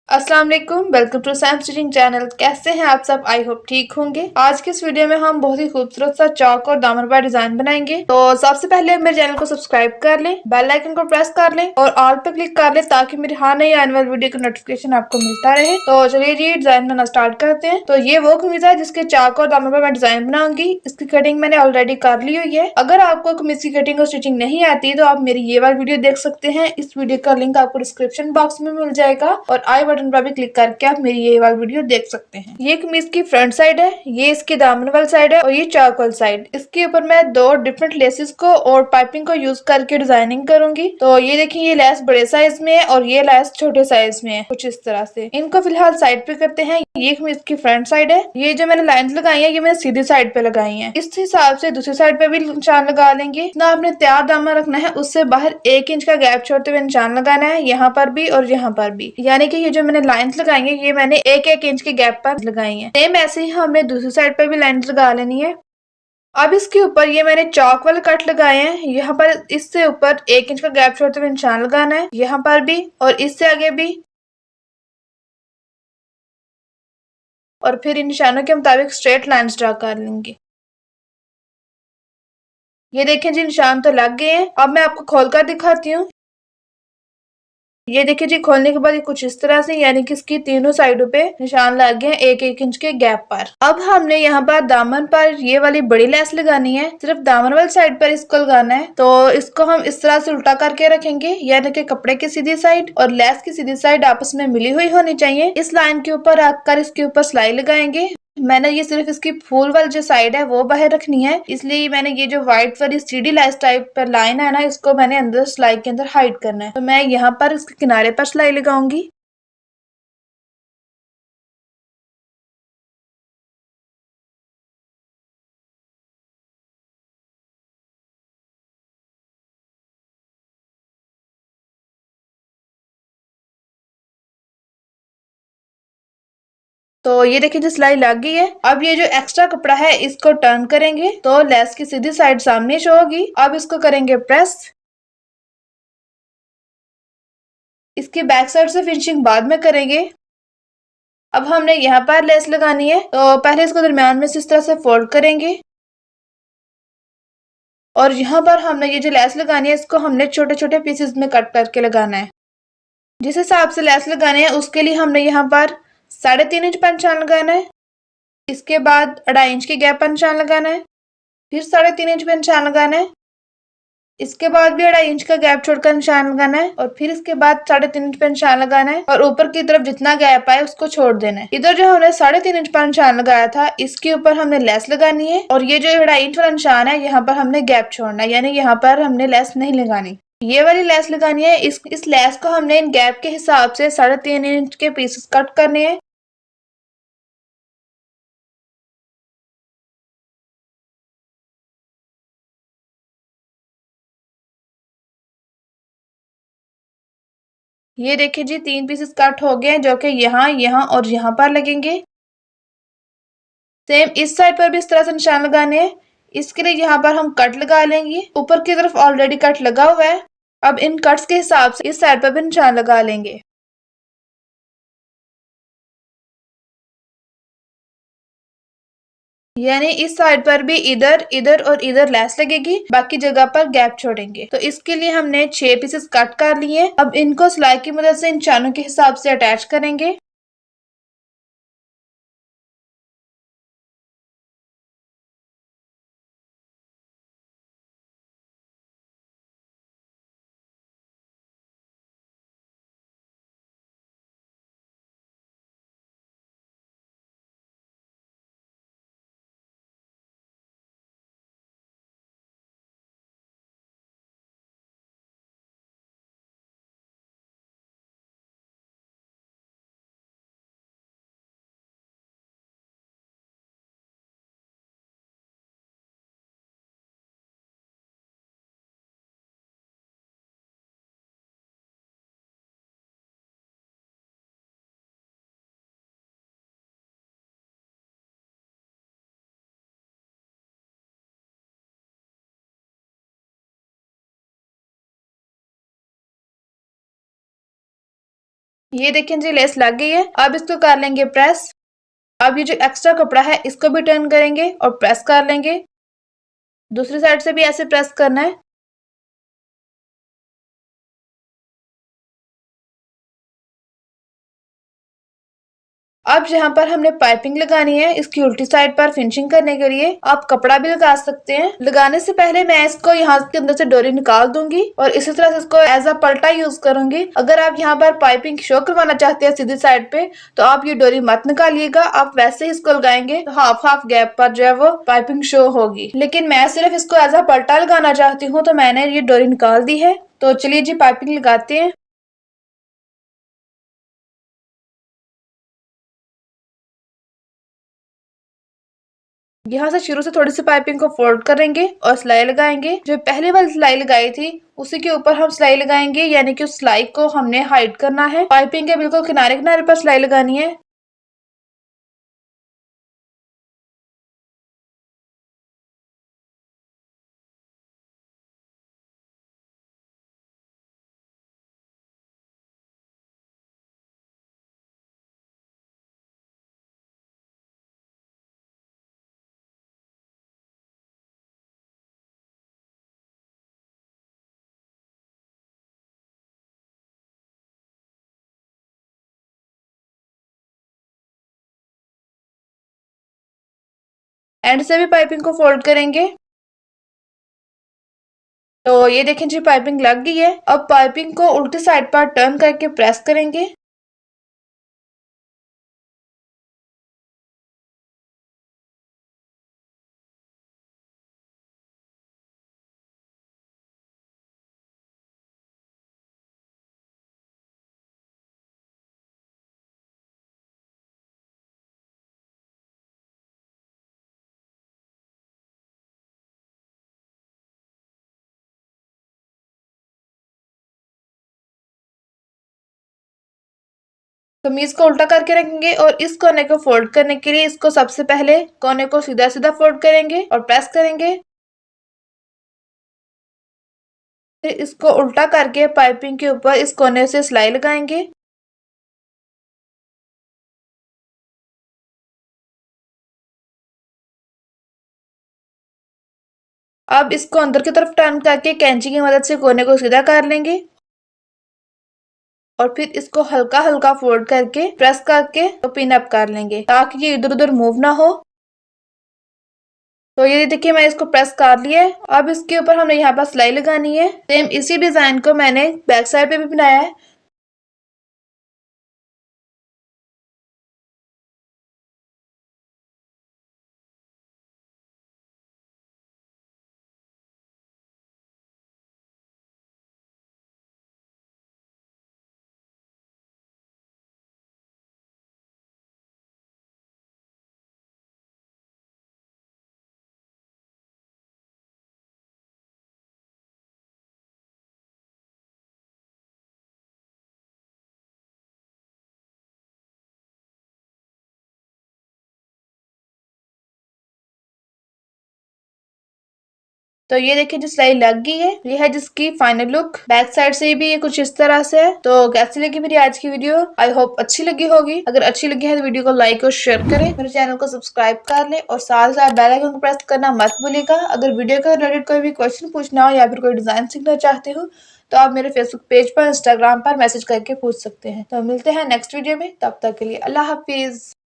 अस्सलाम वालेकुम, welcome to Sam stitching channel. कैसे हैं आप सब? आई होप ठीक होंगे। आज के इस वीडियो में हम बहुत ही खूबसूरत सा चौक और दामन पर डिजाइन बनाएंगे। तो सबसे पहले मेरे चैनल को सब्सक्राइब कर लें, बेल आइकन को प्रेस कर लें और ऑल पे क्लिक कर लें ताकि मेरी हर नई आने वाली वीडियो का नोटिफिकेशन आपको मिलता रहे। तो चलिए जी डिजाइन बनाना स्टार्ट करते हैं। तो ये वो कमीज है जिसके चौक और दामन पर मैं डिजाइन बनाऊंगी। इसकी कटिंग मैंने ऑलरेडी कर ली हुई है। अगर आपको कमीज की कटिंग और स्टिचिंग नहीं आती तो आप मेरी ये वाली वीडियो देख सकते हैं। इस वीडियो का लिंक आपको डिस्क्रिप्शन बॉक्स में मिल जाएगा और आई बटन पर भी क्लिक करके आप मेरी ये वाली वीडियो देख सकते हैं। ये कमीज की फ्रंट साइड है, ये इसकी दामन वाली साइड है और ये चौक वाली साइड। इसके ऊपर मैं दो डिफरेंट लेसेस को और पाइपिंग को यूज करके डिजाइनिंग करूंगी। तो ये देखिए, ये लेस बड़े साइज में है और ये लेस छोटे साइज में है, कुछ इस तरह से। इनको फिलहाल साइड पे करते हैं। ये कमीज की फ्रंट साइड है। ये जो मैंने लाइंस लगाई है ये मैंने सीधी साइड पे लगाई है। इस हिसाब से दूसरी साइड पे भी निशान लगा लेंगे। इतना आपने तैयार दामन रखना है, उससे बाहर 1 इंच का गैप छोड़ते हुए निशान लगाना है, यहाँ पर भी और यहाँ पर भी। यानी कि ये जो मैंने लाइंस लगाई है ये मैंने 1-1 इंच के गैप पर लगाई है। सेम ऐसे ही हमें दूसरी साइड पर भी लाइंस लगा लेनी है। अब इसके ऊपर ये मैंने चौक वाले कट लगाए हैं। यहाँ पर इससे ऊपर 1 इंच का गैप छोड़ते हुए निशान लगाना है, यहाँ पर भी और इससे आगे भी। और फिर इन निशानों के मुताबिक स्ट्रेट लाइंस ड्रा कर लेंगे। ये देखें जी, निशान तो लग गए हैं। अब मैं आपको खोलकर दिखाती हूँ। ये देखिए जी, खोलने के बाद ये कुछ इस तरह से, यानी कि इसकी तीनों साइडों पे निशान लग गए हैं 1-1 इंच के गैप पर। अब हमने यहाँ पर दामन पर ये वाली बड़ी लेस लगानी है। सिर्फ दामन वाली साइड पर इसको लगाना है। तो इसको हम इस तरह से उल्टा करके रखेंगे, यानी कि कपड़े की सीधी साइड और लेस की सीधी साइड आपस में मिली हुई होनी चाहिए। इस लाइन के ऊपर रखकर इसके ऊपर सिलाई लगाएंगे। मैंने ये सिर्फ इसकी फूल वाली जो साइड है वो बाहर रखनी है, इसलिए मैंने ये जो व्हाइट वाली सीढ़ी लेस टाइप पर लाइन है ना, इसको मैंने अंदर सिलाई के अंदर हाइड करना है। तो मैं यहाँ पर इसके किनारे पर सिलाई लगाऊंगी। तो ये देखिए जो सिलाई लग गई है। अब ये जो एक्स्ट्रा कपड़ा है इसको टर्न करेंगे तो लेस की सीधी साइड सामने शो होगी। अब इसको करेंगे प्रेस। इसकी बैक साइड से फिनिशिंग बाद में करेंगे। अब हमने यहाँ पर लेस लगानी है, तो पहले इसको दरम्यान में से इस तरह से फोल्ड करेंगे और यहाँ पर हमने ये जो लेस लगानी है इसको हमने छोटे छोटे पीसेस में कट करके लगाना है। जिस हिसाब से लेस लगानी है उसके लिए हमने यहाँ पर 3.5 इंच पर निशान लगाना है। इसके बाद 2.5 इंच के गैप पर निशान लगाना है, फिर 3.5 इंच पर निशान लगाना है। इसके बाद भी 2.5 इंच का गैप छोड़कर निशान लगाना है और फिर इसके बाद 3.5 इंच पर निशान लगाना है और ऊपर की तरफ जितना गैप आए उसको छोड़ देना है। इधर जो हमने 3.5 इंच पर निशान लगाया था इसके ऊपर हमने लेस लगानी है और ये जो 2.5 इंच वाला निशान है यहाँ पर हमने गैप छोड़ना है, यानी यहाँ पर हमने लेस नहीं लगानी। ये वाली लेस लगानी है। इस लेस को हमने इन गैप के हिसाब से 3.5 इंच के पीसेस कट करने हैं। ये देखिए जी 3 पीसेस कट हो गए हैं जो कि यहाँ यहाँ और यहाँ पर लगेंगे। सेम इस साइड पर भी इस तरह से निशान लगाने हैं। इसके लिए यहाँ पर हम कट लगा लेंगे। ऊपर की तरफ ऑलरेडी कट लगा हुआ है। अब इन कट्स के हिसाब से इस साइड पर भी निशान लगा लेंगे। यानी इस साइड पर भी इधर इधर और इधर लेस लगेगी, बाकी जगह पर गैप छोड़ेंगे। तो इसके लिए हमने 6 पीसेस कट कर लिए। अब इनको सिलाई की मदद से इन निशानों के हिसाब से अटैच करेंगे। ये देखें जी लेस लग गई है। अब इसको कर लेंगे प्रेस। अब ये जो एक्स्ट्रा कपड़ा है इसको भी टर्न करेंगे और प्रेस कर लेंगे। दूसरी साइड से भी ऐसे प्रेस करना है। अब यहाँ पर हमने पाइपिंग लगानी है इसकी उल्टी साइड पर फिनिशिंग करने के लिए। आप कपड़ा भी लगा सकते हैं। लगाने से पहले मैं इसको यहाँ के अंदर से डोरी निकाल दूंगी और इसी तरह से इसको एज अ पलटा यूज करूंगी। अगर आप यहाँ पर पाइपिंग शो करवाना चाहते हैं सीधी साइड पे तो आप ये डोरी मत निकालिएगा। आप वैसे ही इसको लगाएंगे तो हाफ हाफ गैप पर जो है वो पाइपिंग शो होगी। लेकिन मैं सिर्फ इसको एज अ पलटा लगाना चाहती हूँ तो मैंने ये डोरी निकाल दी है। तो चलिए जी पाइपिंग लगाते हैं। यहाँ से शुरू से थोड़ी सी पाइपिंग को फोल्ड करेंगे और सिलाई लगाएंगे। जो पहले वाली सिलाई लगाई थी उसी के ऊपर हम सिलाई लगाएंगे, यानी कि उस सिलाई को हमने हाइड करना है। पाइपिंग के बिल्कुल किनारे किनारे पर सिलाई लगानी है। एंड से भी पाइपिंग को फोल्ड करेंगे। तो ये देखें जी पाइपिंग लग गई है। अब पाइपिंग को उल्टी साइड पर टर्न करके प्रेस करेंगे। कमीज को उल्टा करके रखेंगे और इस कोने को फोल्ड करने के लिए इसको सबसे पहले कोने को सीधा सीधा फोल्ड करेंगे और प्रेस करेंगे। फिर इसको उल्टा करके पाइपिंग के ऊपर इस कोने से सिलाई लगाएंगे। अब इसको अंदर की तरफ टर्न करके कैंची की मदद से कोने को सीधा कर लेंगे और फिर इसको हल्का हल्का फोल्ड करके प्रेस करके तो पिन अप कर लेंगे ताकि ये इधर उधर मूव ना हो। तो ये देखिए मैं इसको प्रेस कर लिया है। अब इसके ऊपर हमने यहाँ पर सिलाई लगानी है। सेम इसी डिजाइन को मैंने बैक साइड पे भी बनाया है। तो ये देखिए जो सिलाई लग गई है ये है जिसकी फाइनल लुक। बैक साइड से भी ये कुछ इस तरह से है। तो कैसी लगी मेरी आज की वीडियो? आई होप अच्छी लगी होगी। अगर अच्छी लगी है तो वीडियो को लाइक और शेयर करें, मेरे चैनल को सब्सक्राइब कर ले और साथ साथ बेल आइकन को प्रेस करना मत भूलिएगा। अगर वीडियो के रिलेटेड कोई भी क्वेश्चन पूछना हो या फिर कोई डिजाइन सीखना चाहते हो तो आप मेरे फेसबुक पेज पर, इंस्टाग्राम पर मैसेज करके पूछ सकते हैं। तो मिलते हैं नेक्स्ट वीडियो में, तब तक के लिए अल्लाह हाफिज।